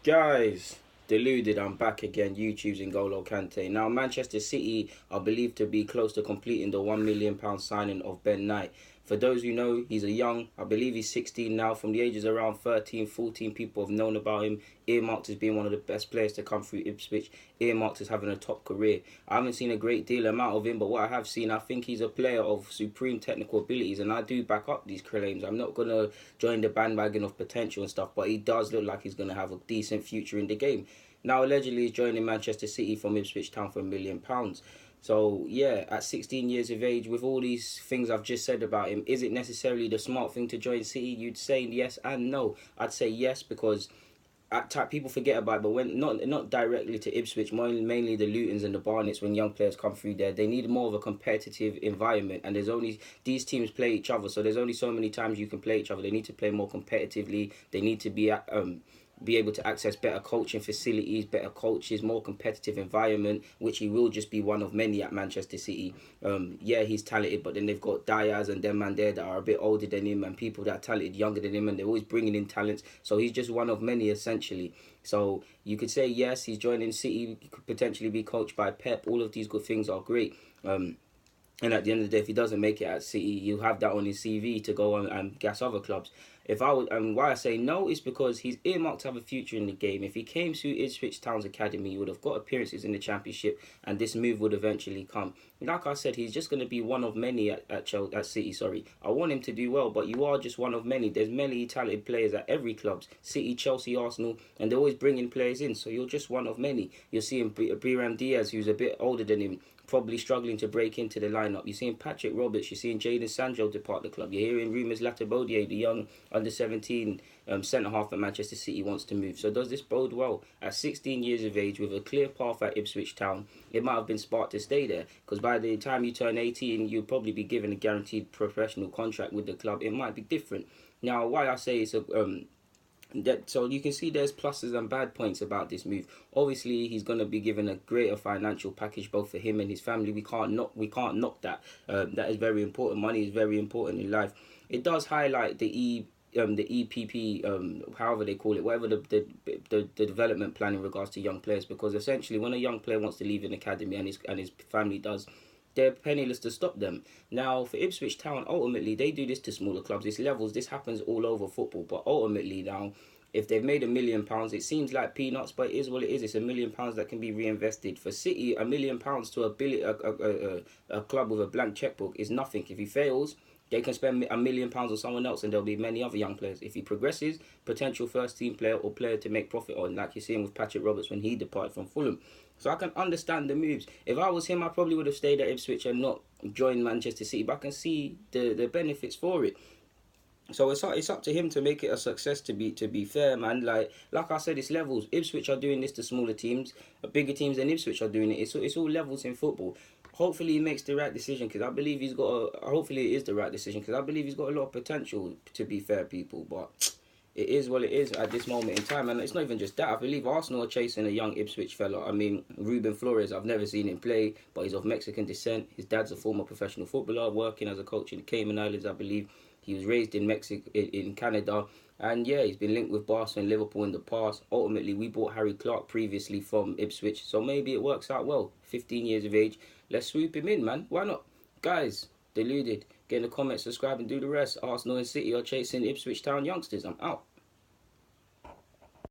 Guys, deluded, I'm back again. YouTube's N'Golo Kante. Now, Manchester City are believed to be close to completing the £1 million signing of Ben Knight. For those who know, he's I believe he's 16 now. From the ages around 13, 14, people have known about him. Earmarked as being one of the best players to come through Ipswich. Earmarked as having a top career. I haven't seen a great deal amount of him, but what I have seen, I think he's a player of supreme technical abilities, and I do back up these claims. I'm not going to join the bandwagon of potential and stuff, but he does look like he's going to have a decent future in the game. Now, allegedly, he's joining Manchester City from Ipswich Town for £1 million. So, yeah, at 16 years of age, with all these things I've just said about him, is it necessarily the smart thing to join City? You'd say yes and no. I'd say yes because people forget about it, but when not directly to Ipswich, mainly the Lutons and the Barnets, when young players come through there, they need more of a competitive environment, and there's only these teams play each other, so there's only so many times you can play each other. They need to play more competitively. They need to be able to access better coaching facilities, better coaches, more competitive environment, which he will just be one of many at Manchester City. Yeah, he's talented, but then they've got Diaz and them man there that are a bit older than him, and people that are talented younger than him, and they're always bringing in talents. So he's just one of many, essentially. So you could say, yes, he's joining City. He could potentially be coached by Pep. All of these good things are great. And at the end of the day, if he doesn't make it at City, you have that on his CV to go on and gas other clubs. If I would, and why I say no is because he's earmarked to have a future in the game. If he came to Ipswich Town's academy, he would have got appearances in the Championship, and this move would eventually come. Like I said, he's just going to be one of many at City. Sorry, I want him to do well, but you are just one of many. There's many talented players at every club: City, Chelsea, Arsenal, and they're always bringing players in. So you're just one of many. You're seeing Biram Diaz, who's a bit older than him, probably struggling to break into the lineup. You're seeing Patrick Roberts, you're seeing Jadon Sancho depart the club. You're hearing rumours Latabodier, the young under-17 centre-half at Manchester City, wants to move. So does this bode well? At 16 years of age, with a clear path at Ipswich Town, it might have been sparked to stay there, because by the time you turn 18, you'll probably be given a guaranteed professional contract with the club. It might be different. Now, why I say it's so you can see there's pluses and bad points about this move. Obviously, he's going to be given a greater financial package both for him and his family. We can't knock that. That is very important. Money is very important in life. It does highlight the EPP, however they call it, whatever the development plan in regards to young players, because essentially when a young player wants to leave an academy and his family does, they're penniless to stop them. Now, for Ipswich Town, ultimately, they do this to smaller clubs. This levels, this happens all over football. But ultimately, now, if they've made £1 million, it seems like peanuts, but it is what it is. It's £1 million that can be reinvested. For City, £1 million to a club with a blank checkbook is nothing. If he fails, they can spend £1 million on someone else, and there'll be many other young players. If he progresses, potential first team player or player to make profit on, like you're seeing with Patrick Roberts when he departed from Fulham. So I can understand the moves. If I was him, I probably would have stayed at Ipswich and not joined Manchester City, but I can see the benefits for it. So it's up to him to make it a success. To be fair, man, like I said, it's levels. Ipswich are doing this to smaller teams, bigger teams than Ipswich are doing it. It's all levels in football. Hopefully he makes the right decision, because I believe he's got. Hopefully it is the right decision, because I believe he's got a lot of potential. To be fair, people, but it is what it is at this moment in time, and it's not even just that. I believe Arsenal are chasing a young Ipswich fella. I mean, Ruben Flores, I've never seen him play, but he's of Mexican descent. His dad's a former professional footballer, working as a coach in the Cayman Islands, I believe. He was raised in Mexico, in Canada, and yeah, he's been linked with Barca and Liverpool in the past. Ultimately, we bought Harry Clark previously from Ipswich, so maybe it works out well. 15 years of age, let's swoop him in, man. Why not? Guys, deluded. Get in the comments, subscribe, and do the rest. Arsenal and City are chasing Ipswich Town youngsters. I'm out.